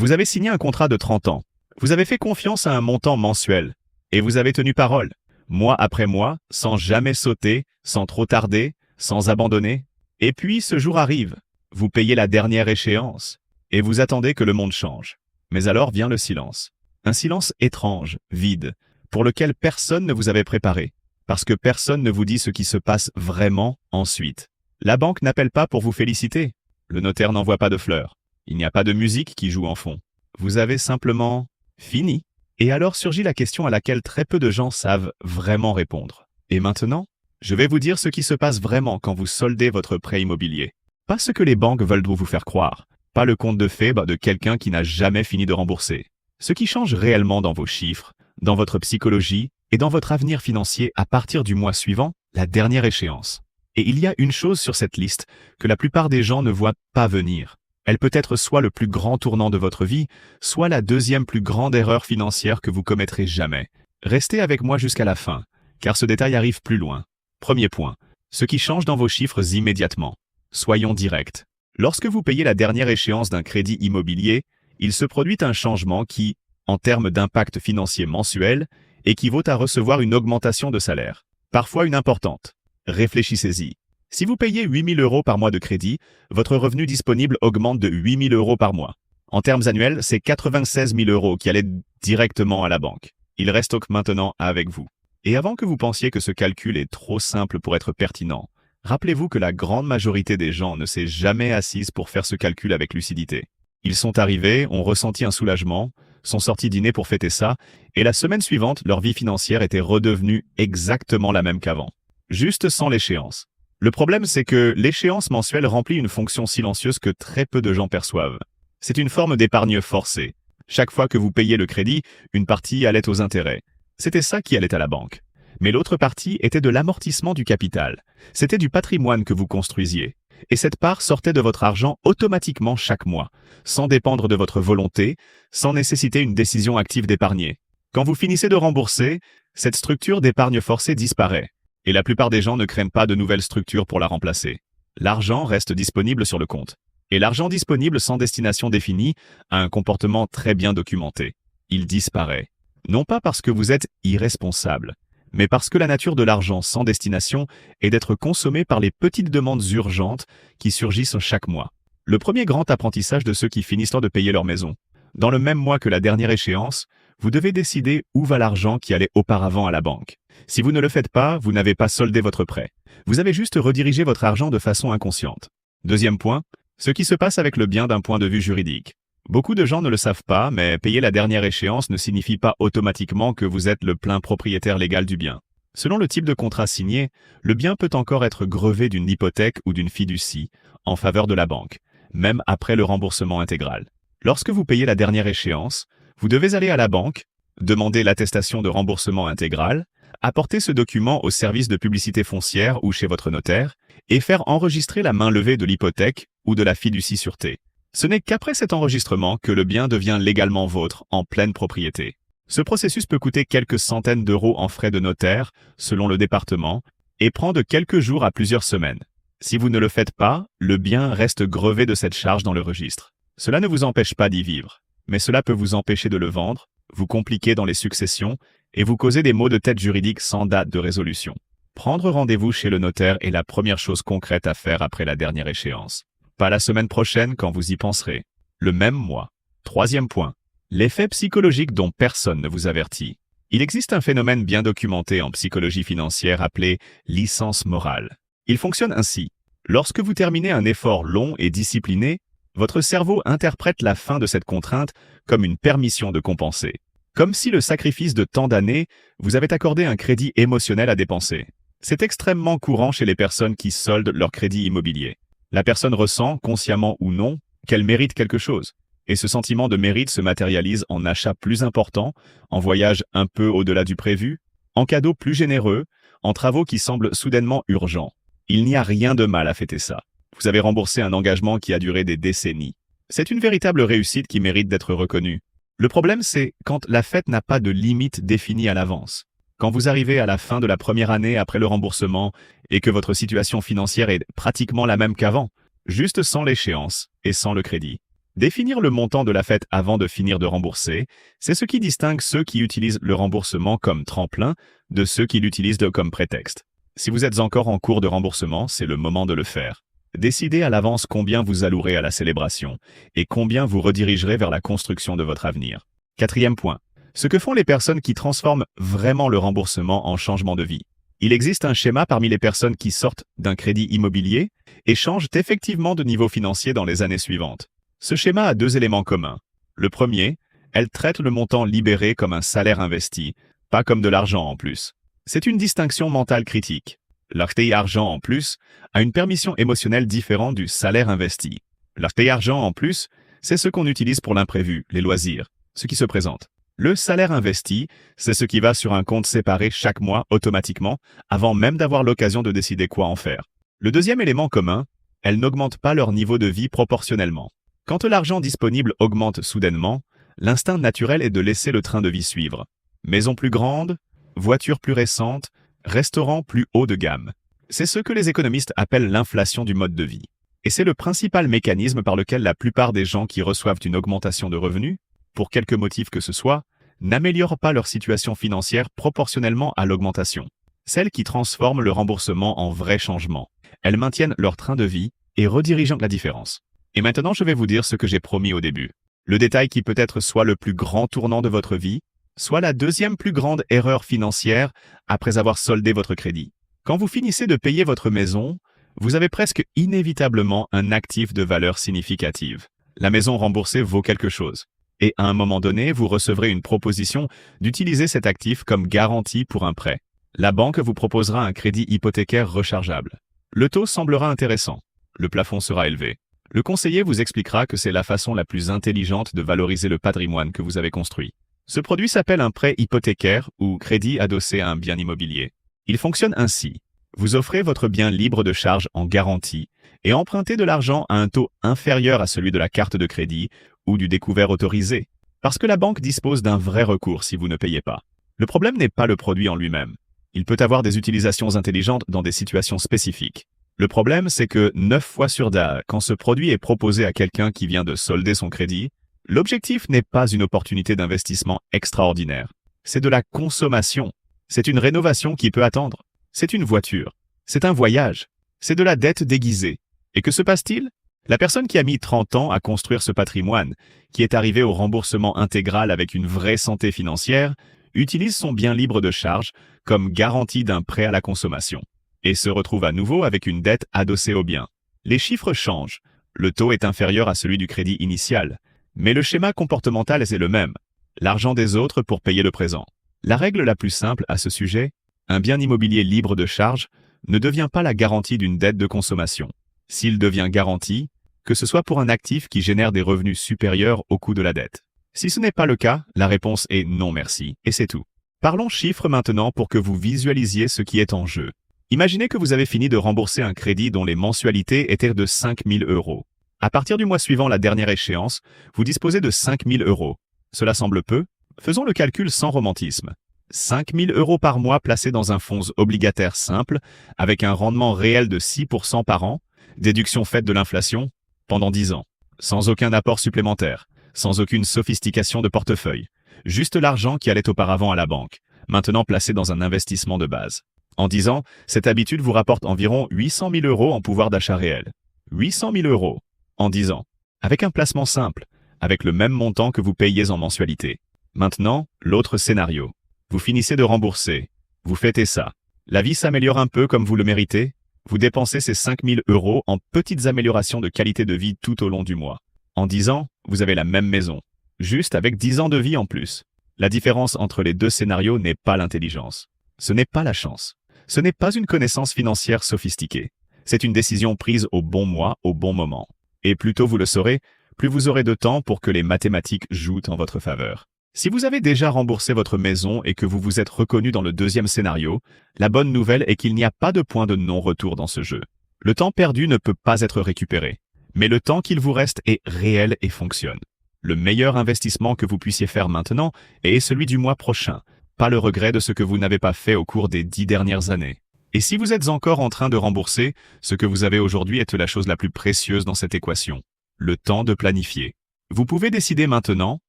Vous avez signé un contrat de 30 ans. Vous avez fait confiance à un montant mensuel. Et vous avez tenu parole, mois après mois, sans jamais sauter, sans trop tarder, sans abandonner. Et puis ce jour arrive. Vous payez la dernière échéance. Et vous attendez que le monde change. Mais alors vient le silence. Un silence étrange, vide, pour lequel personne ne vous avait préparé. Parce que personne ne vous dit ce qui se passe vraiment ensuite. La banque n'appelle pas pour vous féliciter. Le notaire n'envoie pas de fleurs. Il n'y a pas de musique qui joue en fond. Vous avez simplement fini. Et alors surgit la question à laquelle très peu de gens savent vraiment répondre. Et maintenant, je vais vous dire ce qui se passe vraiment quand vous soldez votre prêt immobilier. Pas ce que les banques veulent vous faire croire. Pas le conte de fées de quelqu'un qui n'a jamais fini de rembourser. Ce qui change réellement dans vos chiffres, dans votre psychologie et dans votre avenir financier à partir du mois suivant, la dernière échéance. Et il y a une chose sur cette liste que la plupart des gens ne voient pas venir. Elle peut être soit le plus grand tournant de votre vie, soit la deuxième plus grande erreur financière que vous commettrez jamais. Restez avec moi jusqu'à la fin, car ce détail arrive plus loin. Premier point, ce qui change dans vos chiffres immédiatement. Soyons directs. Lorsque vous payez la dernière échéance d'un crédit immobilier, il se produit un changement qui, en termes d'impact financier mensuel, équivaut à recevoir une augmentation de salaire, parfois une importante. Réfléchissez-y. Si vous payez 8 000 € par mois de crédit, votre revenu disponible augmente de 8 000 € par mois. En termes annuels, c'est 96 000 € qui allaient directement à la banque. Il reste donc maintenant avec vous. Et avant que vous pensiez que ce calcul est trop simple pour être pertinent, rappelez-vous que la grande majorité des gens ne s'est jamais assise pour faire ce calcul avec lucidité. Ils sont arrivés, ont ressenti un soulagement, sont sortis dîner pour fêter ça, et la semaine suivante, leur vie financière était redevenue exactement la même qu'avant. Juste sans l'échéance. Le problème, c'est que l'échéance mensuelle remplit une fonction silencieuse que très peu de gens perçoivent. C'est une forme d'épargne forcée. Chaque fois que vous payez le crédit, une partie allait aux intérêts. C'était ça qui allait à la banque. Mais l'autre partie était de l'amortissement du capital. C'était du patrimoine que vous construisiez. Et cette part sortait de votre argent automatiquement chaque mois, sans dépendre de votre volonté, sans nécessiter une décision active d'épargner. Quand vous finissez de rembourser, cette structure d'épargne forcée disparaît. Et la plupart des gens ne craignent pas de nouvelles structures pour la remplacer. L'argent reste disponible sur le compte. Et l'argent disponible sans destination définie a un comportement très bien documenté. Il disparaît. Non pas parce que vous êtes irresponsable, mais parce que la nature de l'argent sans destination est d'être consommé par les petites demandes urgentes qui surgissent chaque mois. Le premier grand apprentissage de ceux qui finissent de payer leur maison. Dans le même mois que la dernière échéance, vous devez décider où va l'argent qui allait auparavant à la banque. Si vous ne le faites pas, vous n'avez pas soldé votre prêt. Vous avez juste redirigé votre argent de façon inconsciente. Deuxième point, ce qui se passe avec le bien d'un point de vue juridique. Beaucoup de gens ne le savent pas, mais payer la dernière échéance ne signifie pas automatiquement que vous êtes le plein propriétaire légal du bien. Selon le type de contrat signé, le bien peut encore être grevé d'une hypothèque ou d'une fiducie en faveur de la banque, même après le remboursement intégral. Lorsque vous payez la dernière échéance, vous devez aller à la banque, demander l'attestation de remboursement intégral, apporter ce document au service de publicité foncière ou chez votre notaire, et faire enregistrer la main levée de l'hypothèque ou de la fiducie sûreté. Ce n'est qu'après cet enregistrement que le bien devient légalement vôtre en pleine propriété. Ce processus peut coûter quelques centaines d'euros en frais de notaire, selon le département, et prend de quelques jours à plusieurs semaines. Si vous ne le faites pas, le bien reste grevé de cette charge dans le registre. Cela ne vous empêche pas d'y vivre, mais cela peut vous empêcher de le vendre, vous compliquer dans les successions et vous causer des maux de tête juridiques sans date de résolution. Prendre rendez-vous chez le notaire est la première chose concrète à faire après la dernière échéance. Pas la semaine prochaine quand vous y penserez. Le même mois. Troisième point. L'effet psychologique dont personne ne vous avertit. Il existe un phénomène bien documenté en psychologie financière appelé licence morale. Il fonctionne ainsi. Lorsque vous terminez un effort long et discipliné, votre cerveau interprète la fin de cette contrainte comme une permission de compenser. Comme si le sacrifice de tant d'années vous avait accordé un crédit émotionnel à dépenser. C'est extrêmement courant chez les personnes qui soldent leur crédit immobilier. La personne ressent, consciemment ou non, qu'elle mérite quelque chose. Et ce sentiment de mérite se matérialise en achats plus importants, en voyages un peu au-delà du prévu, en cadeaux plus généreux, en travaux qui semblent soudainement urgents. Il n'y a rien de mal à fêter ça. Vous avez remboursé un engagement qui a duré des décennies. C'est une véritable réussite qui mérite d'être reconnue. Le problème, c'est quand la fête n'a pas de limite définie à l'avance. Quand vous arrivez à la fin de la première année après le remboursement et que votre situation financière est pratiquement la même qu'avant, juste sans l'échéance et sans le crédit. Définir le montant de la fête avant de finir de rembourser, c'est ce qui distingue ceux qui utilisent le remboursement comme tremplin de ceux qui l'utilisent comme prétexte. Si vous êtes encore en cours de remboursement, c'est le moment de le faire. Décidez à l'avance combien vous allouerez à la célébration et combien vous redirigerez vers la construction de votre avenir. Quatrième point. Ce que font les personnes qui transforment vraiment le remboursement en changement de vie. Il existe un schéma parmi les personnes qui sortent d'un crédit immobilier et changent effectivement de niveau financier dans les années suivantes. Ce schéma a deux éléments communs. Le premier, elle traite le montant libéré comme un salaire investi, pas comme de l'argent en plus. C'est une distinction mentale critique. L'acheter argent en plus a une permission émotionnelle différente du salaire investi. L'acheter argent en plus, c'est ce qu'on utilise pour l'imprévu, les loisirs, ce qui se présente. Le salaire investi, c'est ce qui va sur un compte séparé chaque mois automatiquement, avant même d'avoir l'occasion de décider quoi en faire. Le deuxième élément commun, elles n'augmentent pas leur niveau de vie proportionnellement. Quand l'argent disponible augmente soudainement, l'instinct naturel est de laisser le train de vie suivre. Maison plus grande, voiture plus récente, restaurant plus haut de gamme. C'est ce que les économistes appellent l'inflation du mode de vie. Et c'est le principal mécanisme par lequel la plupart des gens qui reçoivent une augmentation de revenus, pour quelque motif que ce soit, n'améliorent pas leur situation financière proportionnellement à l'augmentation. Celles qui transforment le remboursement en vrai changement. Elles maintiennent leur train de vie et redirigent la différence. Et maintenant, je vais vous dire ce que j'ai promis au début. Le détail qui peut être soit le plus grand tournant de votre vie, soit la deuxième plus grande erreur financière après avoir soldé votre crédit. Quand vous finissez de payer votre maison, vous avez presque inévitablement un actif de valeur significative. La maison remboursée vaut quelque chose. Et à un moment donné, vous recevrez une proposition d'utiliser cet actif comme garantie pour un prêt. La banque vous proposera un crédit hypothécaire rechargeable. Le taux semblera intéressant. Le plafond sera élevé. Le conseiller vous expliquera que c'est la façon la plus intelligente de valoriser le patrimoine que vous avez construit. Ce produit s'appelle un prêt hypothécaire ou crédit adossé à un bien immobilier. Il fonctionne ainsi. Vous offrez votre bien libre de charge en garantie et empruntez de l'argent à un taux inférieur à celui de la carte de crédit ou du découvert autorisé, parce que la banque dispose d'un vrai recours si vous ne payez pas. Le problème n'est pas le produit en lui-même. Il peut avoir des utilisations intelligentes dans des situations spécifiques. Le problème, c'est que 9 fois sur 10, quand ce produit est proposé à quelqu'un qui vient de solder son crédit, l'objectif n'est pas une opportunité d'investissement extraordinaire. C'est de la consommation. C'est une rénovation qui peut attendre. C'est une voiture. C'est un voyage. C'est de la dette déguisée. Et que se passe-t-il? La personne qui a mis 30 ans à construire ce patrimoine, qui est arrivée au remboursement intégral avec une vraie santé financière, utilise son bien libre de charge comme garantie d'un prêt à la consommation et se retrouve à nouveau avec une dette adossée au bien. Les chiffres changent. Le taux est inférieur à celui du crédit initial. Mais le schéma comportemental est le même. L'argent des autres pour payer le présent. La règle la plus simple à ce sujet, un bien immobilier libre de charge ne devient pas la garantie d'une dette de consommation. S'il devient garantie, que ce soit pour un actif qui génère des revenus supérieurs au coût de la dette. Si ce n'est pas le cas, la réponse est non merci, et c'est tout. Parlons chiffres maintenant pour que vous visualisiez ce qui est en jeu. Imaginez que vous avez fini de rembourser un crédit dont les mensualités étaient de 5 000 €. À partir du mois suivant la dernière échéance, vous disposez de 5 000 €. Cela semble peu? Faisons le calcul sans romantisme. 5 000 € par mois placés dans un fonds obligataire simple, avec un rendement réel de 6% par an, déduction faite de l'inflation, pendant 10 ans. Sans aucun apport supplémentaire, sans aucune sophistication de portefeuille. Juste l'argent qui allait auparavant à la banque, maintenant placé dans un investissement de base. En 10 ans, cette habitude vous rapporte environ 800 000 € en pouvoir d'achat réel. 800 000 € en 10 ans, avec un placement simple, avec le même montant que vous payez en mensualité. Maintenant, l'autre scénario. Vous finissez de rembourser. Vous fêtez ça. La vie s'améliore un peu comme vous le méritez. Vous dépensez ces 5 000 € en petites améliorations de qualité de vie tout au long du mois. En 10 ans, vous avez la même maison, juste avec 10 ans de vie en plus. La différence entre les deux scénarios n'est pas l'intelligence. Ce n'est pas la chance. Ce n'est pas une connaissance financière sophistiquée. C'est une décision prise au bon mois, au bon moment. Et plus tôt vous le saurez, plus vous aurez de temps pour que les mathématiques jouent en votre faveur. Si vous avez déjà remboursé votre maison et que vous vous êtes reconnu dans le deuxième scénario, la bonne nouvelle est qu'il n'y a pas de point de non-retour dans ce jeu. Le temps perdu ne peut pas être récupéré, mais le temps qu'il vous reste est réel et fonctionne. Le meilleur investissement que vous puissiez faire maintenant est celui du mois prochain, pas le regret de ce que vous n'avez pas fait au cours des 10 dernières années. Et si vous êtes encore en train de rembourser, ce que vous avez aujourd'hui est la chose la plus précieuse dans cette équation, le temps de planifier. Vous pouvez décider maintenant,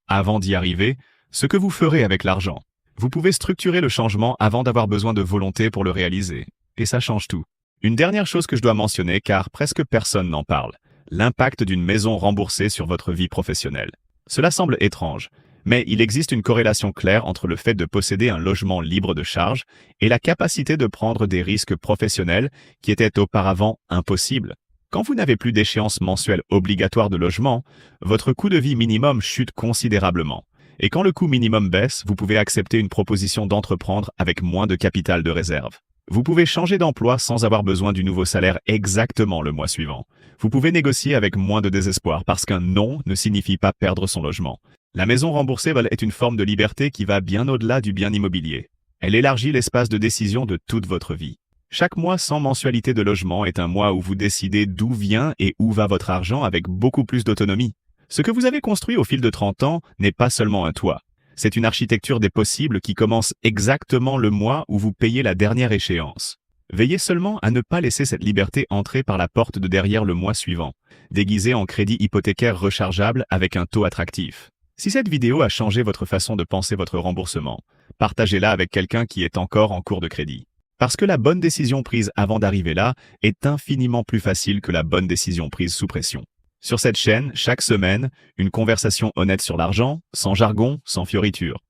avant d'y arriver, ce que vous ferez avec l'argent. Vous pouvez structurer le changement avant d'avoir besoin de volonté pour le réaliser. Et ça change tout. Une dernière chose que je dois mentionner car presque personne n'en parle. L'impact d'une maison remboursée sur votre vie professionnelle. Cela semble étrange, mais il existe une corrélation claire entre le fait de posséder un logement libre de charges et la capacité de prendre des risques professionnels qui étaient auparavant impossibles. Quand vous n'avez plus d'échéance mensuelle obligatoire de logement, votre coût de vie minimum chute considérablement. Et quand le coût minimum baisse, vous pouvez accepter une proposition d'entreprendre avec moins de capital de réserve. Vous pouvez changer d'emploi sans avoir besoin du nouveau salaire exactement le mois suivant. Vous pouvez négocier avec moins de désespoir parce qu'un non ne signifie pas perdre son logement. La maison remboursée est une forme de liberté qui va bien au-delà du bien immobilier. Elle élargit l'espace de décision de toute votre vie. Chaque mois sans mensualité de logement est un mois où vous décidez d'où vient et où va votre argent avec beaucoup plus d'autonomie. Ce que vous avez construit au fil de 30 ans n'est pas seulement un toit. C'est une architecture des possibles qui commence exactement le mois où vous payez la dernière échéance. Veillez seulement à ne pas laisser cette liberté entrer par la porte de derrière le mois suivant, déguisée en crédit hypothécaire rechargeable avec un taux attractif. Si cette vidéo a changé votre façon de penser votre remboursement, partagez-la avec quelqu'un qui est encore en cours de crédit. Parce que la bonne décision prise avant d'arriver là est infiniment plus facile que la bonne décision prise sous pression. Sur cette chaîne, chaque semaine, une conversation honnête sur l'argent, sans jargon, sans fioritures.